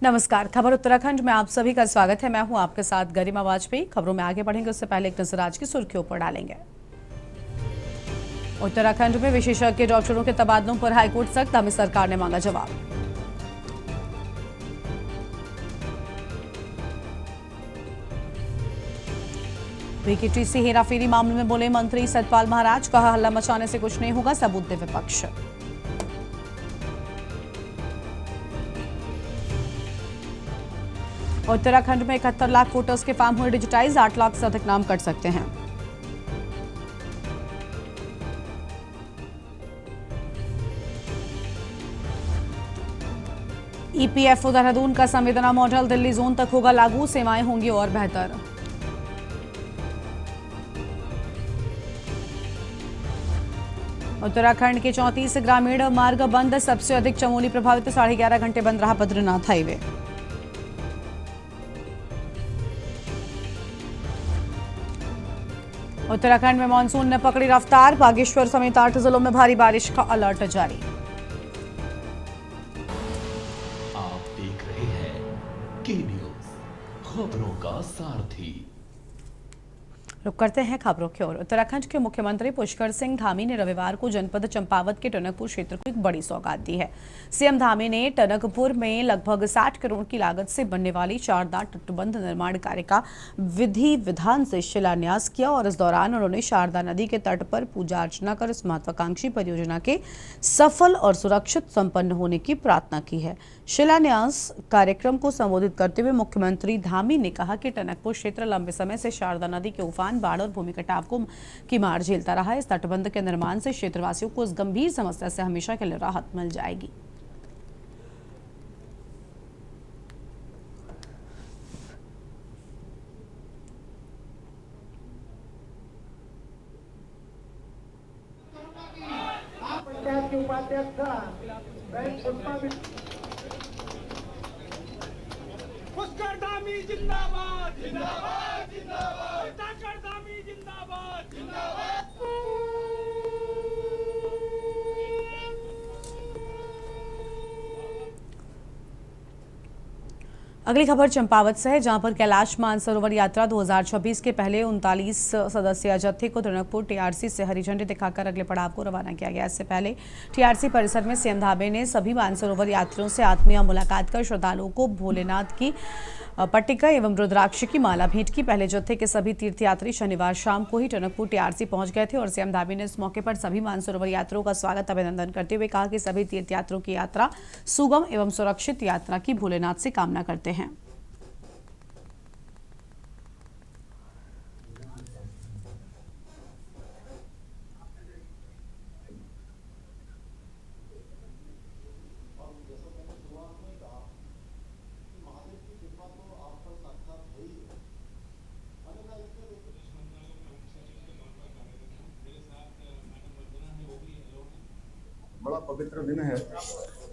नमस्कार। खबर उत्तराखंड में आप सभी का स्वागत है। मैं हूं आपके साथ गरिमा वाजपेयी। खबरों में आगे बढ़ेंगे उससे पहले एक नजर आज की सुर्खियों पर डालेंगे। उत्तराखंड में विशेषज्ञ डॉक्टरों के तबादलों पर हाईकोर्ट सख्त, हमें सरकार ने मांगा जवाब। बीकेटीसी हेराफेरी मामले में बोले मंत्री सतपाल महाराज, कहा हल्ला मचाने से कुछ नहीं होगा, सबूत दे विपक्ष। उत्तराखंड में 71 लाख वोटर्स के फॉर्म हुए डिजिटाइज, 8 लाख से अधिक नाम कट सकते हैं। ईपीएफओ देहरादून का संवेदना मॉडल दिल्ली जोन तक होगा लागू, सेवाएं होंगी और बेहतर। उत्तराखंड के 34 ग्रामीण मार्ग बंद, सबसे अधिक चमोली प्रभावित, 11.5 घंटे बंद रहा बद्रीनाथ हाईवे। उत्तराखंड में मानसून ने पकड़ी रफ्तार, बागेश्वर समेत 8 जिलों में भारी बारिश का अलर्ट जारी। आप देख रहे हैं के न्यूज, खबरों का सारथी। रुक करते हैं खबरों की ओर। उत्तराखंड के मुख्यमंत्री पुष्कर सिंह धामी ने रविवार को जनपद चंपावत के टनकपुर क्षेत्र को एक बड़ी सौगात दी है। सीएम धामी ने टनकपुर में लगभग 60 करोड़ की लागत से बनने वाली शारदा तटबंध निर्माण कार्य का विधि विधान से शिलान्यास किया और इस दौरान उन्होंने शारदा नदी के तट पर पूजा अर्चना कर इस महत्वाकांक्षी परियोजना के सफल और सुरक्षित संपन्न होने की प्रार्थना की है। शिलान्यास कार्यक्रम को संबोधित करते हुए मुख्यमंत्री धामी ने कहा कि टनकपुर क्षेत्र लंबे समय से शारदा नदी के उफान, बाढ़ और भूमि कटाव की मार झेलता रहा है। इस तटबंध के निर्माण से क्षेत्रवासियों को इस गंभीर समस्या से हमेशा के लिए राहत मिल जाएगी। पुष्कर धामी जिंदाबाद जिंदाबाद जिंदाबाद, पुष्कर धामी जिंदाबाद जिंदाबाद। अगली खबर चंपावत से है, जहां पर कैलाश मानसरोवर यात्रा 2026 के पहले 39 सदस्यीय जत्थे को टनकपुर टीआरसी से हरी झंडी दिखाकर अगले पड़ाव को रवाना किया गया। इससे पहले टीआरसी परिसर में सीएम धामी ने सभी मानसरोवर यात्रियों से आत्मीय मुलाकात कर श्रद्धालुओं को भोलेनाथ की पट्टिका एवं रुद्राक्ष की माला भेंट की। पहले जत्थे के सभी तीर्थयात्री शनिवार शाम को ही टनकपुर टीआरसी पहुंच गए थे और सीएम धामी ने इस मौके पर सभी मानसरोवर यात्रियों का स्वागत अभिनंदन करते हुए कहा कि सभी तीर्थयात्रियों की यात्रा सुगम एवं सुरक्षित यात्रा की भोलेनाथ से कामना करते हैं। बड़ा पवित्र दिन है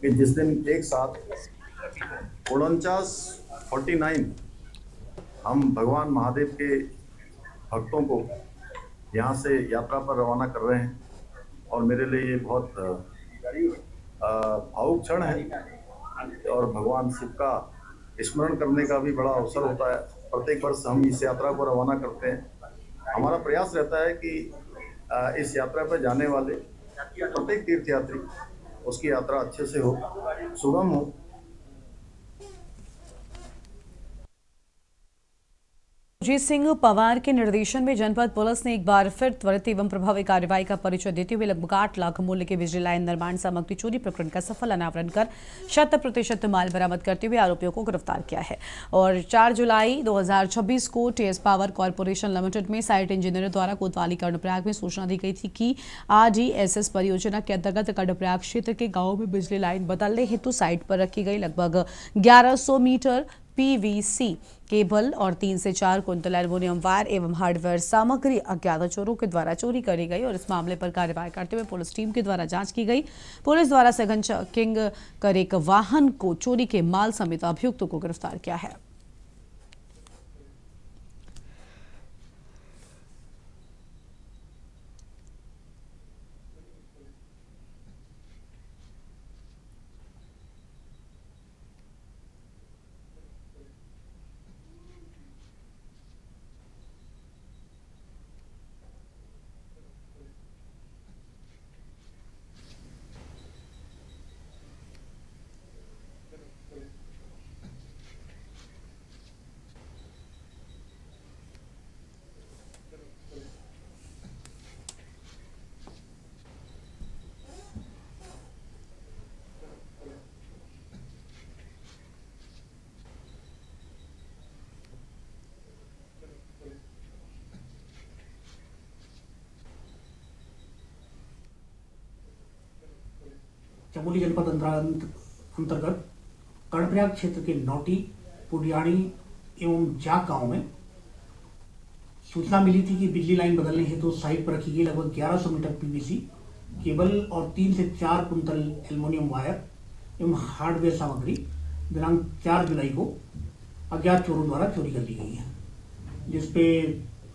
कि जिस दिन एक साथ 49 हम भगवान महादेव के भक्तों को यहाँ से यात्रा पर रवाना कर रहे हैं और मेरे लिए ये बहुत भावुक क्षण है और भगवान शिव का स्मरण करने का भी बड़ा अवसर होता है। प्रत्येक वर्ष हम इस यात्रा को रवाना करते हैं। हमारा प्रयास रहता है कि इस यात्रा पर जाने वाले प्रत्येक तीर्थयात्री उसकी यात्रा अच्छे से हो, सुगम हो। अजीत सिंह पवार के निर्देशन में जनपद पुलिस ने एक बार फिर त्वरित एवं प्रभावी कार्रवाई का परिचय देते हुए लगभग 8 लाख मूल्य के बिजली लाइन निर्माण सामग्री चोरी प्रकरण का सफल अनावरण कर 100% माल बरामद करते हुए आरोपियों को गिरफ्तार किया है। और 4 जुलाई 2026 को टीएस पावर कॉर्पोरेशन लिमिटेड में साइट इंजीनियर द्वारा कोतवाली कर्णप्रयाग में सूचना दी गई थी कि आरडीएसएस परियोजना के अंतर्गत कर्णप्रयाग क्षेत्र के गाँव में बिजली लाइन बदलने हेतु साइट पर रखी गई लगभग 1100 मीटर पीवीसी केबल और 3 से 4 क्विंटल एल्युमिनियम वायर एवं हार्डवेयर सामग्री अज्ञात चोरों के द्वारा चोरी करी गई और इस मामले पर कार्रवाई करते हुए पुलिस टीम के द्वारा जांच की गई। पुलिस द्वारा सघन चेकिंग कर एक वाहन को चोरी के माल समेत अभियुक्तों को गिरफ्तार किया है। चमोली जनपद अंतर्गत कर्णप्रयाग क्षेत्र के नौटी, पुडियाड़ी एवं जाग गांव में सूचना मिली थी कि बिजली लाइन बदलने हेतु साइट पर रखी गई लगभग 1100 मीटर पीवीसी केबल और 3 से 4 कुंतल एल्युमिनियम वायर एवं हार्डवेयर सामग्री दिनांक 4 जुलाई को अज्ञात चोरों द्वारा चोरी कर ली गई है, जिसपे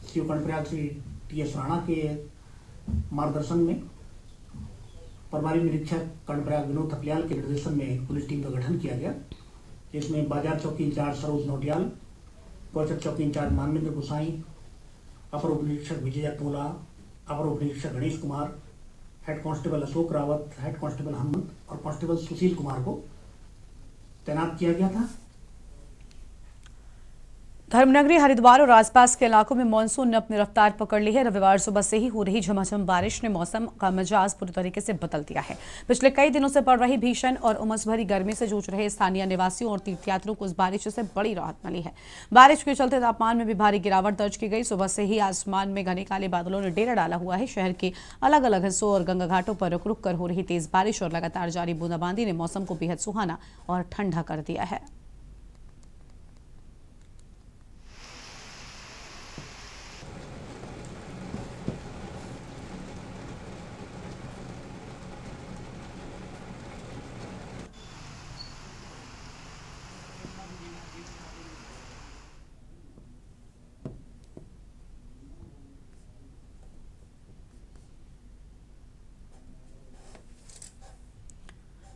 सीओ कर्णप्रयाग श्री टी.एस. राणा के मार्गदर्शन में प्रभारी निरीक्षक कर्णप्रयाग विनोद थपलियाल के निर्देशन में पुलिस टीम का गठन किया गया, जिसमें बाजार चौकी इंचार्ज सरोज नोटियाल, गौचर चौकी इंचार्ज मानवेंद्र गोसाई, अपर उप निरीक्षक विजय पोला, अपर उप निरीक्षक Ganesh Kumar, head constable Ashok Rawat, head constable Hanumant और कांस्टेबल सुशील कुमार को तैनात किया गया था। धर्मनगरी, हरिद्वार और आसपास के इलाकों में मानसून ने अपनी रफ्तार पकड़ ली है। रविवार सुबह से ही हो रही झमाझम बारिश ने मौसम का मिजाज पूरी तरीके से बदल दिया है। पिछले कई दिनों से पड़ रही भीषण और उमस भरी गर्मी से जूझ रहे स्थानीय निवासियों और तीर्थयात्रियों को इस बारिश से बड़ी राहत मिली है। बारिश के चलते तापमान में भी भारी गिरावट दर्ज की गई। सुबह से ही आसमान में घने काले बादलों ने डेरा डाला हुआ है। शहर के अलग अलग हिस्सों और गंगा घाटों पर रुक रुक कर हो रही तेज बारिश और लगातार जारी बूंदाबांदी ने मौसम को बेहद सुहाना और ठंडा कर दिया है।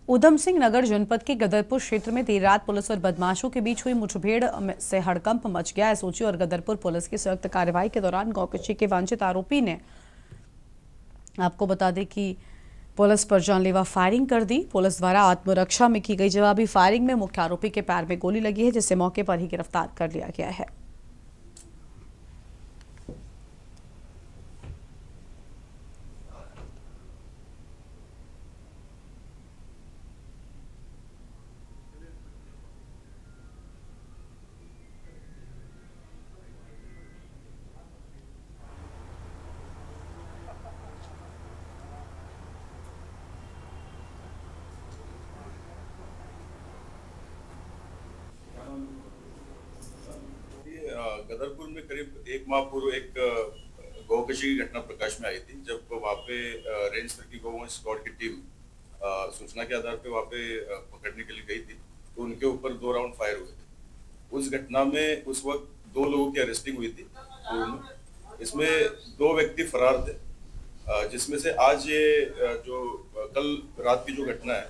उधम सिंह नगर जनपद के गदरपुर क्षेत्र में देर रात पुलिस और बदमाशों के बीच हुई मुठभेड़ से हड़कंप मच गया। एसओजी और गदरपुर पुलिस की संयुक्त कार्रवाई के दौरान गौकशी के वांछित आरोपी ने, आपको बता दें कि पुलिस पर जानलेवा फायरिंग कर दी। पुलिस द्वारा आत्मरक्षा में की गई जवाबी फायरिंग में मुख्य आरोपी के पैर में गोली लगी है, जिसे मौके पर ही गिरफ्तार कर लिया गया है। गदरपुर में करीब एक माह पूर्व एक गौकशी की घटना प्रकाश में आई थी, जब वहाँ पे रेंज स्तर की गौवंश स्क्वाड की टीम सूचना के आधार पे वहाँ पे पकड़ने के लिए गई थी, तो उनके ऊपर 2 राउंड फायर हुए थे। उस घटना में उस वक्त 2 लोगों की अरेस्टिंग हुई थी। इसमें 2 व्यक्ति फरार थे, जिसमें से आज ये जो कल रात की जो घटना है,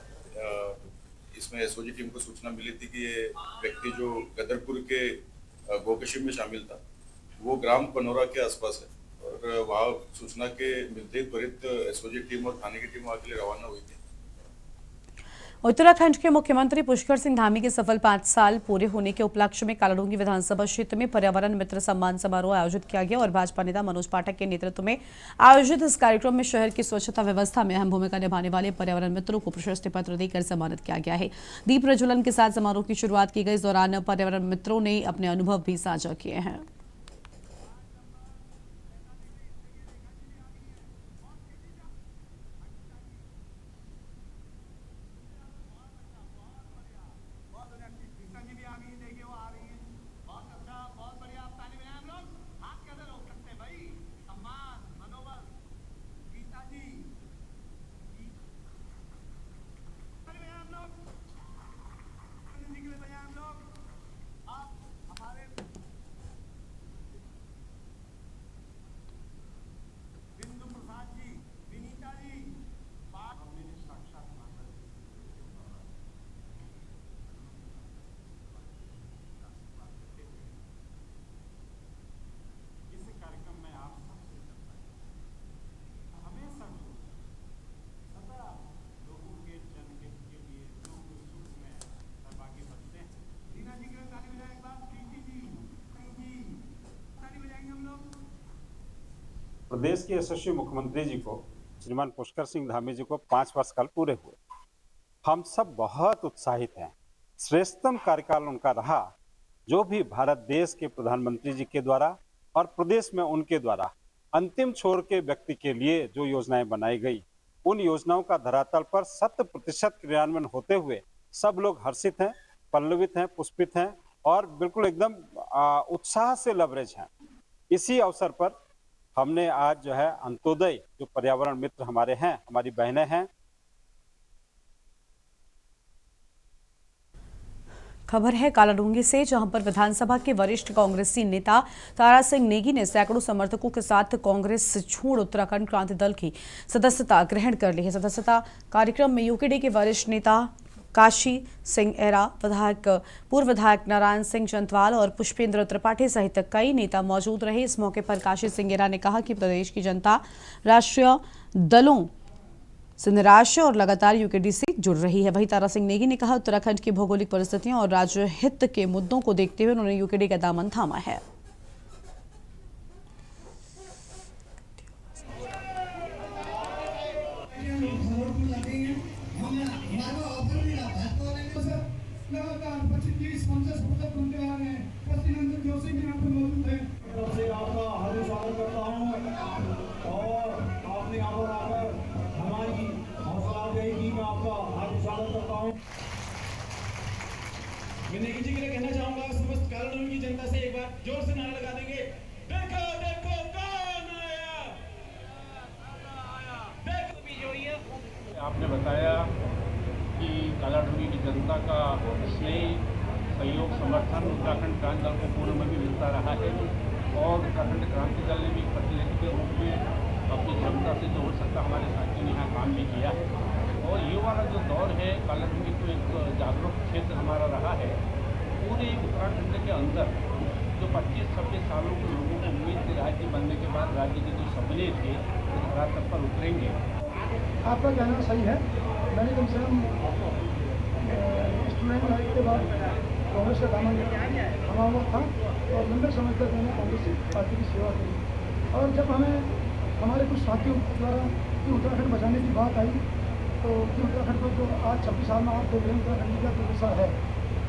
इसमें एसओजी टीम को सूचना मिली थी कि ये व्यक्ति जो गदरपुर के गौकशी में शामिल था, वो ग्राम पनोरा के आसपास है, और वहाँ सूचना के मिलते ही त्वरित एसओजी टीम और थाने की टीम वहाँ के लिए रवाना हुई थी। उत्तराखंड के मुख्यमंत्री पुष्कर सिंह धामी के सफल 5 साल पूरे होने के उपलक्ष्य में कालाडूंगी विधानसभा क्षेत्र में पर्यावरण मित्र सम्मान समारोह आयोजित किया गया और भाजपा नेता मनोज पाठक के नेतृत्व में आयोजित इस कार्यक्रम में शहर की स्वच्छता व्यवस्था में अहम भूमिका निभाने वाले पर्यावरण मित्रों को प्रशस्ति पत्र देकर सम्मानित किया गया है। दीप प्रज्वलन के साथ समारोह की शुरुआत की गई। इस दौरान पर्यावरण मित्रों ने अपने अनुभव भी साझा किए हैं। प्रदेश के यशस्वी मुख्यमंत्री जी को श्रीमान पुष्कर सिंह धामी जी को 5 वर्ष काल पूरे हुए। हम सब बहुत उत्साहित हैं। श्रेष्ठतम कार्यकाल उनका रहा, जो भी भारत देश के प्रधानमंत्री जी के द्वारा और प्रदेश में उनके द्वारा अंतिम छोर के व्यक्ति के लिए जो योजनाएं बनाई गई, उन योजनाओं का धरातल पर 100% क्रियान्वयन होते हुए सब लोग हर्षित हैं, पल्लवित हैं, पुष्पित हैं और बिल्कुल एकदम उत्साह से लबरेज हैं। इसी अवसर पर हमने आज जो है अंत्योदय जो पर्यावरण मित्र हमारे हैं, हमारी बहनें हैं। खबर है कालाडूंगी से, जहां पर विधानसभा के वरिष्ठ कांग्रेसी नेता तारा सिंह नेगी ने सैकड़ों समर्थकों के साथ कांग्रेस छोड़ उत्तराखंड क्रांति दल की सदस्यता ग्रहण कर ली है। सदस्यता कार्यक्रम में यूकेडी के वरिष्ठ नेता काशी सिंह एरा, पूर्व विधायक नारायण सिंह चंतवाल और पुष्पेंद्र त्रिपाठी सहित कई नेता मौजूद रहे। इस मौके पर काशी सिंह एरा ने कहा कि प्रदेश की जनता राष्ट्रीय दलों से निराश और लगातार यूकेडी से जुड़ रही है। वहीं तारा सिंह नेगी ने कहा उत्तराखंड की भौगोलिक परिस्थितियों और राज्य हित के मुद्दों को देखते हुए उन्होंने यूकेडी का दामन थामा है। मैं नेगी जी के लिए कहना चाहूंगा, समस्त कालाडूंगी की जनता से एक बार जोर से नारा लगा देंगे, देखो देखो कौन आया, देखो भी जो ये। आपने बताया कि कालाडूंगी की जनता का स्नेह, सहयोग, समर्थन उत्तराखंड क्रांति दल को पूर्व में भी मिलता रहा है और उत्तराखंड क्रांति दल ने भी प्रतिनिधि के रूप में अपनी क्षमता से जो हो सकता हमारे साथियों ने यहाँ काम भी किया है। और ये वाला जो दौर है, कालाडूंगी तो एक जागरूक क्षेत्र हमारा रहा है। पूरे उत्तराखंड के अंदर जो 25-26 सालों के लोगों को उम्मीद थी राज्य बनने के बाद राज्य के जो सपने थे वो धरातल पर उतरेंगे। आपका कहना सही है। मैंने कम से कम स्टूडेंट लाइफ के बाद कांग्रेस का दामन थमा हुआ था और लंबे समय तक मैंने कांग्रेस पार्टी की सेवा की। और जब हमें हमारे कुछ साथियों द्वारा उत्तराखंड बचाने की बात आई तो उत्तराखंड को जो आज 26 साल में आप देख रहे हैं उत्तराखंड का प्रोफेसर है,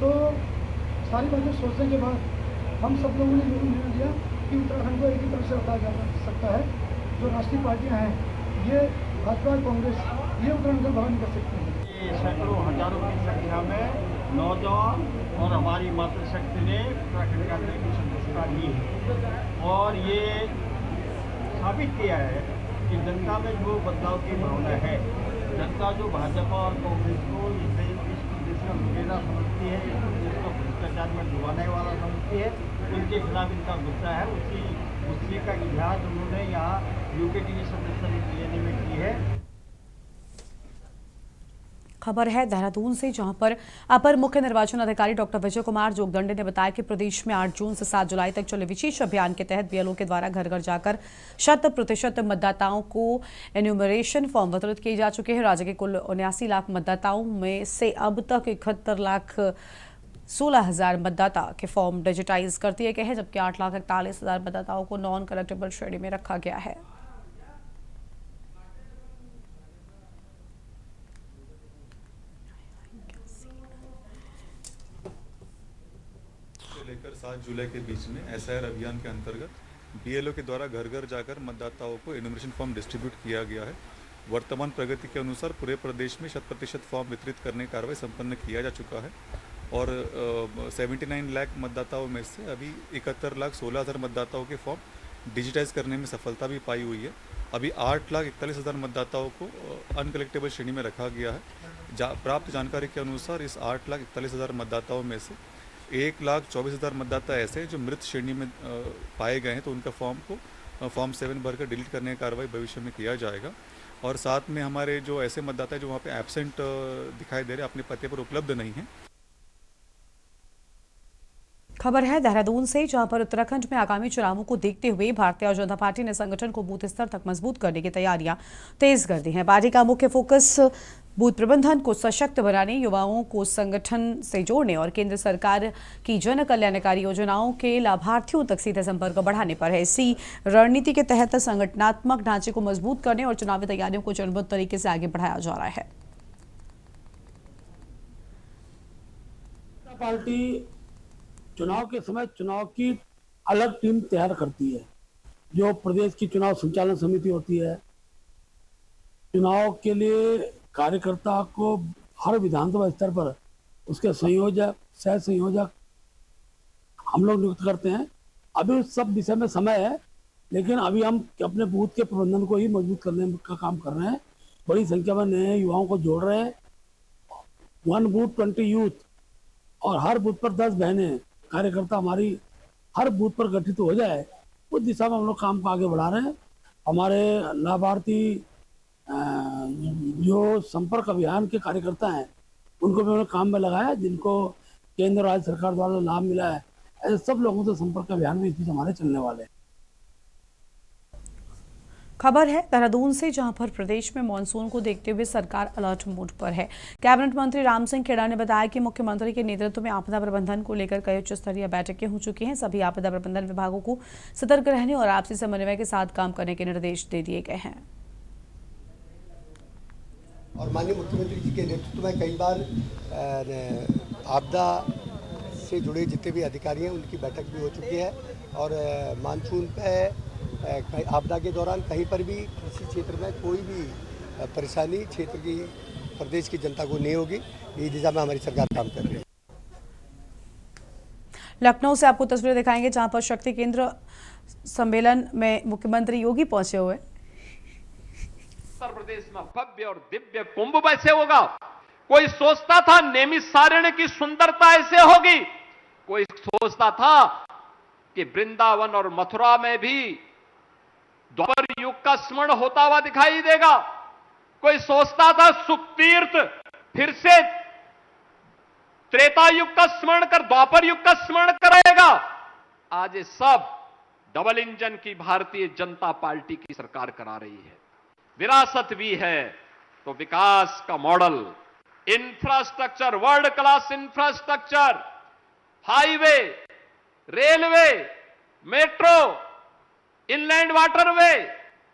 तो सारी बातें सोचने के बाद हम सब लोगों ने ये निर्णय लिया कि उत्तराखंड को एक ही तरफ से बताया जा सकता है। जो राष्ट्रीय पार्टियां हैं, ये भाजपा और कांग्रेस, ये उत्तराखंड को बाहर निकल सकते हैं। ये सैकड़ों हजारों की संख्या में नौजवान और हमारी मातृशक्ति ने उत्तराखंड का की सदस्यता ली है और ये साबित किया है कि जनता में जो बदलाव की भावना है, जनता जो भाजपा और कांग्रेस को इस देश का लुटेरा समझती है, इस देश को भ्रष्टाचार में डुबाने वाला समझती है, उनके खिलाफ इनका गुस्सा है। उसी का इतिहास उन्होंने यहाँ यूकेडी की सदस्यता लेने में की है। खबर है देहरादून से, जहां पर अपर मुख्य निर्वाचन अधिकारी डॉक्टर विजय कुमार जोगदंडे ने बताया कि प्रदेश में 8 जून से 7 जुलाई तक चले विशेष अभियान के तहत बीएलओ के द्वारा घर घर जाकर 100% मतदाताओं को एन्यूमरेशन फॉर्म वितरित किए जा चुके हैं। राज्य के कुल 79 लाख मतदाताओं में से अब तक 71,16,000 मतदाता के फॉर्म डिजिटाइज कर दिए गए हैं, जबकि 8,41,000 मतदाताओं को नॉन कलेक्टेबल श्रेणी में रखा गया है। लेकर 7 जुलाई के बीच में एसआईआर अभियान के अंतर्गत बीएलओ के द्वारा घर घर जाकर मतदाताओं को एनुमरेशन फॉर्म डिस्ट्रीब्यूट किया गया है। वर्तमान प्रगति के अनुसार पूरे प्रदेश में 100% फॉर्म वितरित करने की कार्रवाई संपन्न किया जा चुका है और 79 लाख मतदाताओं में से अभी 71,16,000 मतदाताओं के फॉर्म डिजिटाइज करने में सफलता भी पाई हुई है। अभी 8,41,000 मतदाताओं को अनकलेक्टेबल श्रेणी में रखा गया है। प्राप्त जानकारी के अनुसार इस 8,41,000 मतदाताओं में से 1,24,000 मतदाता ऐसे हैं जो मृत श्रेणी में पाए गए हैं, तो उनका फॉर्म 7 भरकर डिलीट करने की कार्रवाई भविष्य में किया जाएगा। और साथ में हमारे जो ऐसे मतदाता हैं जो वहाँ पे एब्सेंट दिखाई दे रहे हैं, अपने पते पर उपलब्ध नहीं हैं। खबर है देहरादून से, जहां पर उत्तराखंड में आगामी चुनावों को देखते हुए भारतीय जनता पार्टी ने संगठन को बूथ स्तर तक मजबूत करने की तैयारियां तेज कर दी हैं। पार्टी का मुख्य फोकस बूथ प्रबंधन को सशक्त बनाने, युवाओं को संगठन से जोड़ने और केंद्र सरकार की जन कल्याणकारी योजनाओं के लाभार्थियों तक सीधे संपर्क बढ़ाने पर है। इसी रणनीति के तहत संगठनात्मक ढांचे को मजबूत करने और चुनावी तैयारियों को चरणबद्ध तरीके से आगे बढ़ाया जा रहा है। पार्टी चुनाव के समय चुनाव की अलग टीम तैयार करती है। जो प्रदेश की चुनाव संचालन समिति होती है, चुनाव के लिए कार्यकर्ता को हर विधानसभा स्तर पर उसके संयोजक, सह संयोजक हम लोग नियुक्त करते हैं। अभी उस सब विषय में समय है, लेकिन अभी हम अपने बूथ के प्रबंधन को ही मजबूत करने का काम कर रहे हैं। बड़ी संख्या में नए युवाओं को जोड़ रहे हैं। 1 बूथ 20 यूथ और हर बूथ पर 10 बहनें कार्यकर्ता हमारी हर बूथ पर गठित हो जाए, उस दिशा में हम लोग काम को आगे बढ़ा रहे हैं। हमारे लाभार्थी जो संपर्क अभियान के कार्यकर्ता हैं उनको भी हमने काम में लगाया, जिनको केंद्र और राज्य सरकार द्वारा लाभ मिला है। ऐसे सब लोगों से संपर्क अभियान में इस बीच हमारे चलने वाले हैं। खबर है देहरादून से, जहां पर प्रदेश में मानसून को देखते हुए सरकार अलर्ट मोड पर है। कैबिनेट मंत्री राम सिंह खेड़ा ने बताया कि मुख्यमंत्री के नेतृत्व में आपदा प्रबंधन को लेकर कई उच्च स्तरीय बैठकें हो चुकी हैं। सभी आपदा प्रबंधन विभागों को सतर्क रहने और आपसी समन्वय के साथ काम करने के निर्देश दे दिए गए हैं। और माननीय मुख्यमंत्री जी के नेतृत्व में कई बार आपदा से जुड़े जितने भी अधिकारी हैं उनकी बैठक भी हो चुकी है। और मानसून पे आपदा के दौरान कहीं पर भी कृषि क्षेत्र में कोई भी परेशानी क्षेत्र की, प्रदेश की जनता को नहीं होगी। इस दिशा में हमारी सरकार काम कर रही है। लखनऊ से आपको तस्वीरें दिखाएंगे, जहां पर शक्ति केंद्र सम्मेलन में मुख्यमंत्री योगी पहुंचे हुए। उत्तर प्रदेश में भव्य और दिव्य कुंभ वैसे होगा। कोई सोचता था नैमिषारण्य की सुंदरता ऐसे होगी, कोई सोचता था कि वृंदावन और मथुरा में भी द्वापर युग का स्मरण होता हुआ दिखाई देगा। कोई सोचता था सुखतीर्थ फिर से त्रेता युग का स्मरण कर द्वापर युग का स्मरण कराएगा। आज ये सब डबल इंजन की भारतीय जनता पार्टी की सरकार करा रही है। विरासत भी है तो विकास का model, infrastructure, world class infrastructure, highway, railway, metro, inland waterway,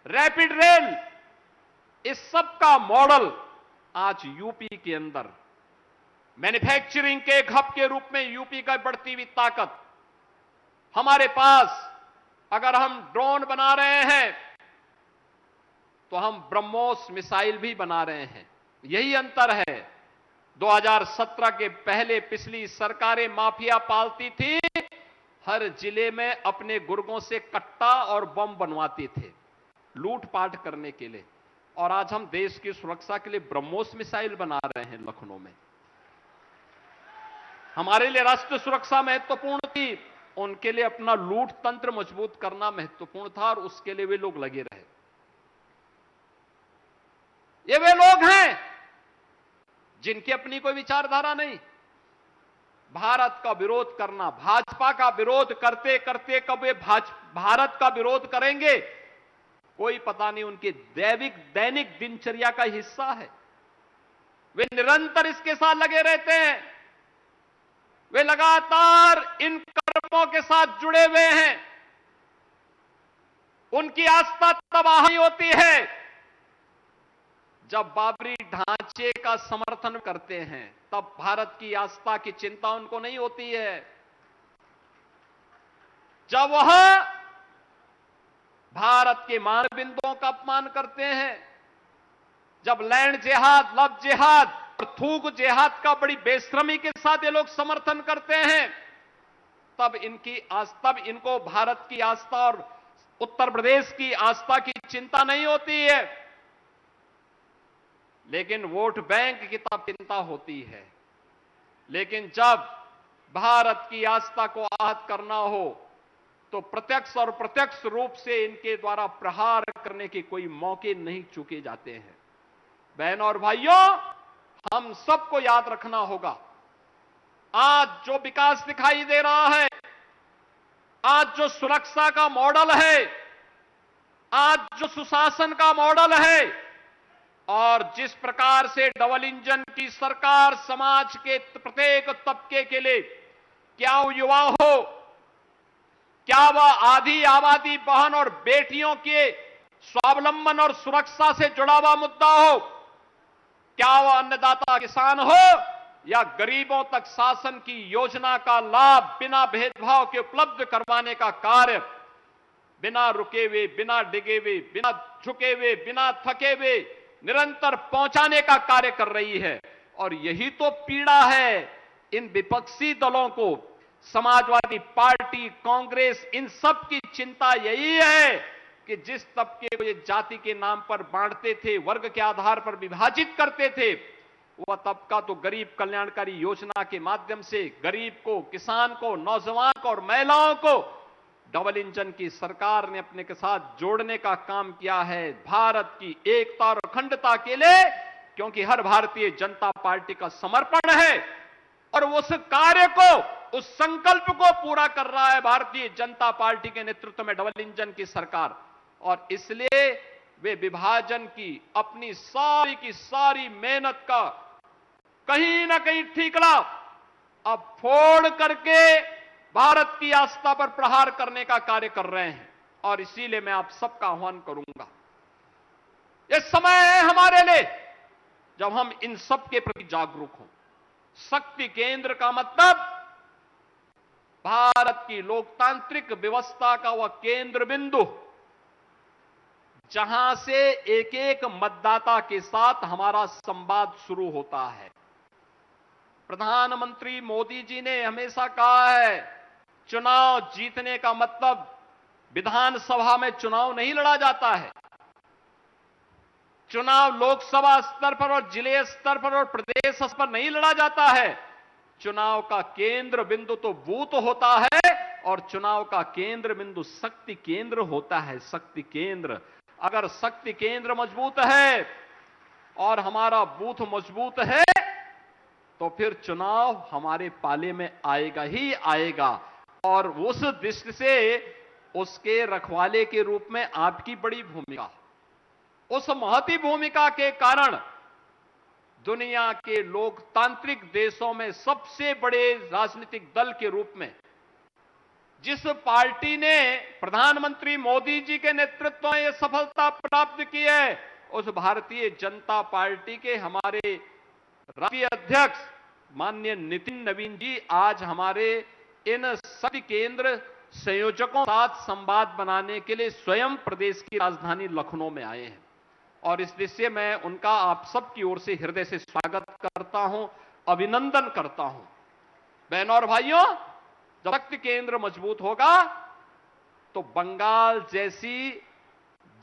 rapid rail, इस सब का मॉडल आज यूपी के अंदर मैन्युफैक्चरिंग के एक हब के रूप में यूपी का बढ़ती हुई ताकत। हमारे पास अगर हम ड्रोन बना रहे हैं तो हम ब्रह्मोस मिसाइल भी बना रहे हैं। यही अंतर है। 2017 के पहले पिछली सरकारें माफिया पालती थी, हर जिले में अपने गुर्गों से कट्टा और बम बनवाते थे लूटपाट करने के लिए, और आज हम देश की सुरक्षा के लिए ब्रह्मोस मिसाइल बना रहे हैं लखनऊ में। हमारे लिए राष्ट्र सुरक्षा महत्वपूर्ण थी, उनके लिए अपना लूट तंत्र मजबूत करना महत्वपूर्ण था, और उसके लिए वे लोग लगे रहे। ये वे लोग हैं जिनकी अपनी कोई विचारधारा नहीं। भारत का विरोध करना, भाजपा का विरोध करते करते कब वे भारत का विरोध करेंगे कोई पता नहीं। उनके दैनिक दिनचर्या का हिस्सा है। वे निरंतर इसके साथ लगे रहते हैं। वे लगातार इन कर्मों के साथ जुड़े हुए हैं। उनकी आस्था तब हावी होती है जब बाबरी ढांचे का समर्थन करते हैं, तब भारत की आस्था की चिंता उनको नहीं होती है। जब वह भारत के मानबिंदुओं का अपमान करते हैं, जब लैंड जिहाद, लव जिहाद और थूक जिहाद का बड़ी बेशर्मी के साथ ये लोग समर्थन करते हैं, तब इनको भारत की आस्था और उत्तर प्रदेश की आस्था की चिंता नहीं होती है। लेकिन वोट बैंक की तब चिंता होती है। लेकिन जब भारत की आस्था को आहत करना हो तो प्रत्यक्ष और प्रत्यक्ष रूप से इनके द्वारा प्रहार करने के कोई मौके नहीं चूके जाते हैं। बहनों और भाइयों, हम सबको याद रखना होगा, आज जो विकास दिखाई दे रहा है, आज जो सुरक्षा का मॉडल है, आज जो सुशासन का मॉडल है, और जिस प्रकार से डबल इंजन की सरकार समाज के प्रत्येक तबके के लिए, क्या वो युवा हो, क्या वह आधी आबादी बहन और बेटियों के स्वावलंबन और सुरक्षा से जुड़ा हुआ मुद्दा हो, क्या वह अन्नदाता किसान हो या गरीबों तक शासन की योजना का लाभ बिना भेदभाव के उपलब्ध करवाने का कार्य, बिना रुके हुए, बिना डिगे हुए, बिना झुके हुए, बिना थके हुए निरंतर पहुंचाने का कार्य कर रही है। और यही तो पीड़ा है इन विपक्षी दलों को। समाजवादी पार्टी, कांग्रेस, इन सब की चिंता यही है कि जिस तबके को ये जाति के नाम पर बांटते थे, वर्ग के आधार पर विभाजित करते थे, वह तबका तो गरीब कल्याणकारी योजना के माध्यम से गरीब को, किसान को, नौजवान को और महिलाओं को डबल इंजन की सरकार ने अपने के साथ जोड़ने का काम किया है, भारत की एकता और अखंडता के लिए। क्योंकि हर भारतीय जनता पार्टी का समर्पण है और उस कार्य को, उस संकल्प को पूरा कर रहा है भारतीय जनता पार्टी के नेतृत्व में डबल इंजन की सरकार। और इसलिए वे विभाजन की अपनी सारी की सारी मेहनत का कहीं ना कहीं ठीकरा अब फोड़ करके भारत की आस्था पर प्रहार करने का कार्य कर रहे हैं। और इसीलिए मैं आप सबका आह्वान करूंगा, यह समय है हमारे लिए जब हम इन सब के प्रति जागरूक हों। शक्ति केंद्र का मतलब भारत की लोकतांत्रिक व्यवस्था का वह केंद्र बिंदु जहां से एक एक मतदाता के साथ हमारा संवाद शुरू होता है। प्रधानमंत्री मोदी जी ने हमेशा कहा है, चुनाव जीतने का मतलब विधानसभा में चुनाव नहीं लड़ा जाता है। चुनाव लोकसभा स्तर पर और जिले स्तर पर और प्रदेश स्तर पर नहीं लड़ा जाता है। चुनाव का केंद्र बिंदु तो बूथ होता है और चुनाव का केंद्र बिंदु शक्ति केंद्र होता है। शक्ति केंद्र, अगर शक्ति केंद्र मजबूत है और हमारा बूथ मजबूत है तो फिर चुनाव हमारे पाले में आएगा ही आएगा। और उस दृष्टि से उसके रखवाले के रूप में आपकी बड़ी भूमिका, उस महती भूमिका के कारण दुनिया के लोकतांत्रिक देशों में सबसे बड़े राजनीतिक दल के रूप में जिस पार्टी ने प्रधानमंत्री मोदी जी के नेतृत्व में यह सफलता प्राप्त की है, उस भारतीय जनता पार्टी के हमारे राष्ट्रीय अध्यक्ष माननीय नितिन नवीन जी आज हमारे इन शक्ति केंद्र संयोजकों के साथ संवाद बनाने के लिए स्वयं प्रदेश की राजधानी लखनऊ में आए हैं। और इस दृष्टि मैं उनका आप सबकी ओर से हृदय से स्वागत करता हूं, अभिनंदन करता हूं। बहनों और भाइयों, जब शक्ति केंद्र मजबूत होगा तो बंगाल जैसी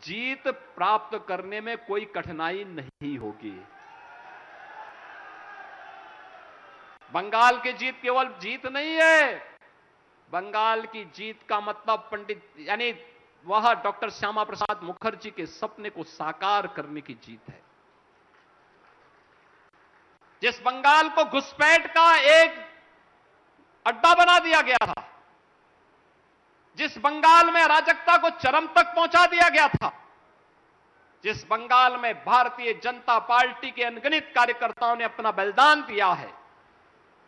जीत प्राप्त करने में कोई कठिनाई नहीं होगी। बंगाल की जीत केवल जीत नहीं है, बंगाल की जीत का मतलब पंडित यानी वह डॉक्टर श्यामा प्रसाद मुखर्जी के सपने को साकार करने की जीत है। जिस बंगाल को घुसपैठ का एक अड्डा बना दिया गया था, जिस बंगाल में अराजकता को चरम तक पहुंचा दिया गया था, जिस बंगाल में भारतीय जनता पार्टी के अनगिनत कार्यकर्ताओं ने अपना बलिदान दिया है,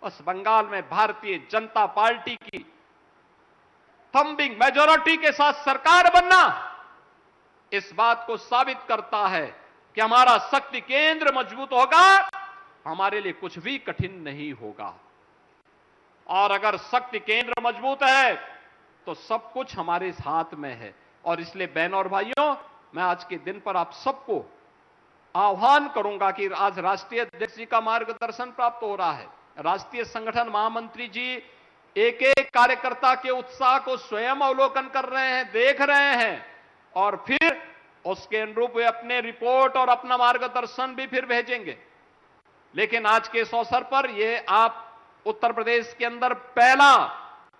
उस बंगाल में भारतीय जनता पार्टी की थंबिंग मेजॉरिटी के साथ सरकार बनना इस बात को साबित करता है कि हमारा शक्ति केंद्र मजबूत होगा, हमारे लिए कुछ भी कठिन नहीं होगा। और अगर शक्ति केंद्र मजबूत है तो सब कुछ हमारे हाथ में है। और इसलिए बहनों और भाइयों, मैं आज के दिन पर आप सबको आह्वान करूंगा कि आज राष्ट्रीय अध्यक्ष जी का मार्गदर्शन प्राप्त हो रहा है। राष्ट्रीय संगठन महामंत्री जी एक एक कार्यकर्ता के उत्साह को स्वयं अवलोकन कर रहे हैं, देख रहे हैं और फिर उसके अनुरूप वे अपने रिपोर्ट और अपना मार्गदर्शन भी फिर भेजेंगे। लेकिन आज के इस अवसर पर यह आप उत्तर प्रदेश के अंदर पहला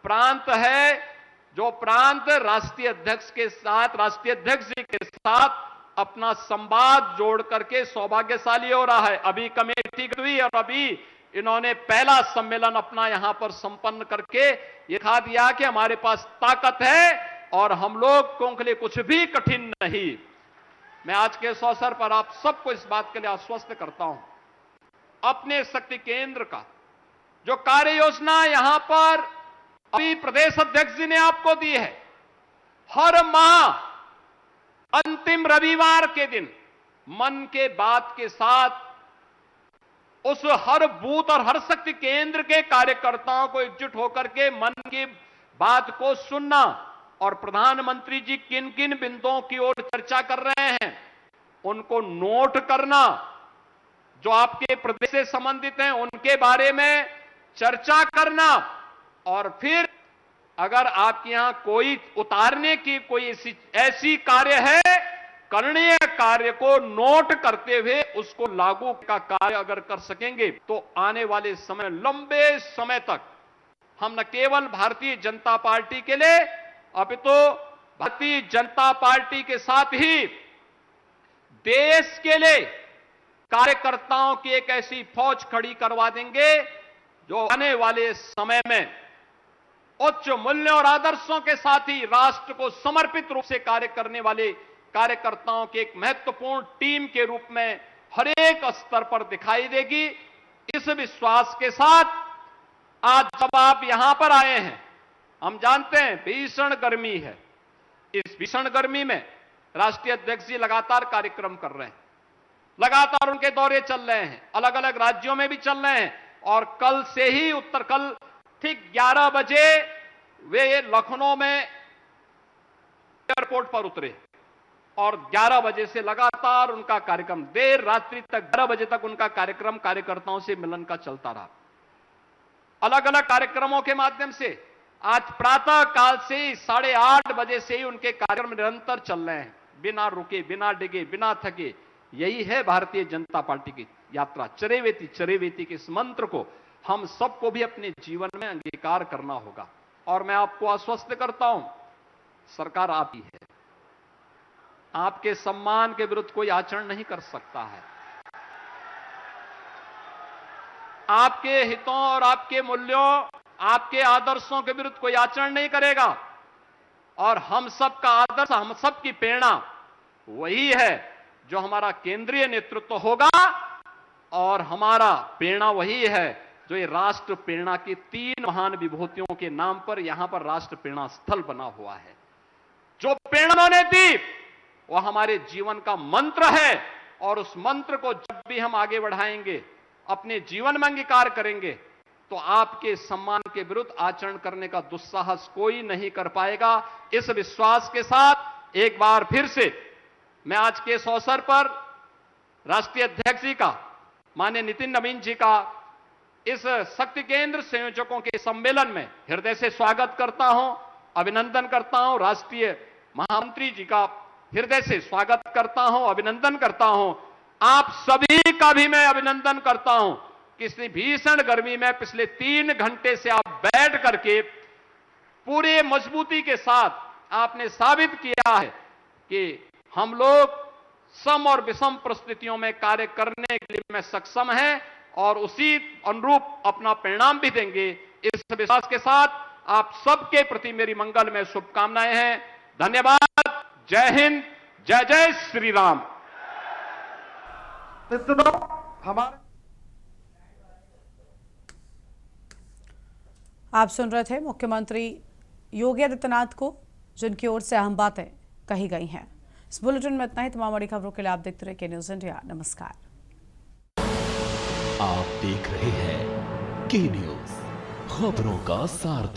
प्रांत है जो प्रांत राष्ट्रीय अध्यक्ष के साथ, राष्ट्रीय अध्यक्ष जी के साथ अपना संवाद जोड़ करके सौभाग्यशाली हो रहा है। अभी कमेटी हुई और अभी इन्होंने पहला सम्मेलन अपना यहां पर संपन्न करके ये दिखा दिया कि हमारे पास ताकत है और हम लोग के लिए कुछ भी कठिन नहीं। मैं आज के इस अवसर पर आप सबको इस बात के लिए आश्वस्त करता हूं, अपने शक्ति केंद्र का जो कार्य योजना यहां पर अभी प्रदेश अध्यक्ष जी ने आपको दी है, हर माह अंतिम रविवार के दिन मन के बात के साथ उस हर बूथ और हर शक्ति केंद्र के कार्यकर्ताओं को एकजुट होकर के मन की बात को सुनना और प्रधानमंत्री जी किन किन बिंदुओं की ओर चर्चा कर रहे हैं उनको नोट करना, जो आपके प्रदेश से संबंधित हैं उनके बारे में चर्चा करना, और फिर अगर आपके यहां कोई उतारने की कोई ऐसी कार्य है, करणीय कार्य को नोट करते हुए उसको लागू का कार्य अगर कर सकेंगे तो आने वाले समय, लंबे समय तक हम न केवल भारतीय जनता पार्टी के लिए, अपितु भारतीय जनता पार्टी के साथ ही देश के लिए कार्यकर्ताओं की एक ऐसी फौज खड़ी करवा देंगे जो आने वाले समय में उच्च मूल्यों और आदर्शों के साथ ही राष्ट्र को समर्पित रूप से कार्य करने वाले कार्यकर्ताओं की एक महत्वपूर्ण टीम के रूप में हर एक स्तर पर दिखाई देगी। इस विश्वास के साथ आज जब आप यहां पर आए हैं, हम जानते हैं भीषण गर्मी है। इस भीषण गर्मी में राष्ट्रीय अध्यक्ष जी लगातार कार्यक्रम कर रहे हैं, लगातार उनके दौरे चल रहे हैं, अलग अलग राज्यों में भी चल रहे हैं, और कल से ही कल ठीक 11 बजे वे लखनऊ में एयरपोर्ट पर उतरे और 11 बजे से लगातार उनका कार्यक्रम देर रात्रि तक, 12 बजे तक उनका कार्यक्रम कार्यकर्ताओं से मिलन का चलता रहा। अलग अलग कार्यक्रमों के माध्यम से आज प्रातः काल से ही 8:30 बजे से ही उनके कार्यक्रम निरंतर चल रहे हैं, बिना रुके, बिना डिगे, बिना थके। यही है भारतीय जनता पार्टी की यात्रा। चरेवेती चरेवेती के इस मंत्र को हम सबको भी अपने जीवन में अंगीकार करना होगा। और मैं आपको आश्वस्त करता हूं, सरकार आप ही है, आपके सम्मान के विरुद्ध कोई आचरण नहीं कर सकता है। आपके हितों और आपके मूल्यों, आपके आदर्शों के विरुद्ध कोई आचरण नहीं करेगा। और हम सबका आदर्श, हम सबकी प्रेरणा वही है जो हमारा केंद्रीय नेतृत्व होगा, और हमारा प्रेरणा वही है जो ये राष्ट्र प्रेरणा की 3 महान विभूतियों के नाम पर यहां पर राष्ट्र प्रेरणा स्थल बना हुआ है। जो प्रेरणा उन्होंने दी वो हमारे जीवन का मंत्र है, और उस मंत्र को जब भी हम आगे बढ़ाएंगे, अपने जीवन में अंगीकार करेंगे, तो आपके सम्मान के विरुद्ध आचरण करने का दुस्साहस कोई नहीं कर पाएगा। इस विश्वास के साथ एक बार फिर से मैं आज के इस अवसर पर राष्ट्रीय अध्यक्ष जी का, माननीय नितिन नवीन जी का इस शक्ति केंद्र संयोजकों के सम्मेलन में हृदय से स्वागत करता हूं, अभिनंदन करता हूं। राष्ट्रीय महामंत्री जी का हृदय से स्वागत करता हूं, अभिनंदन करता हूं। आप सभी का भी मैं अभिनंदन करता हूं कि इस भीषण गर्मी में पिछले 3 घंटे से आप बैठ करके पूरे मजबूती के साथ आपने साबित किया है कि हम लोग सम और विषम परिस्थितियों में कार्य करने के लिए में सक्षम हैं, और उसी अनुरूप अपना परिणाम भी देंगे। इस विश्वास के साथ आप सबके प्रति मेरी मंगल में शुभकामनाएं हैं। धन्यवाद। जय हिंद, जय जय श्री राम। आप सुन रहे थे मुख्यमंत्री योगी आदित्यनाथ को, जिनकी ओर से अहम बातें कही गई हैं। इस बुलेटिन में इतना ही। तमाम बड़ी खबरों के लिए आप देखते रहिए के न्यूज़ इंडिया। नमस्कार। आप देख रहे हैं के न्यूज़, खबरों का सारथी।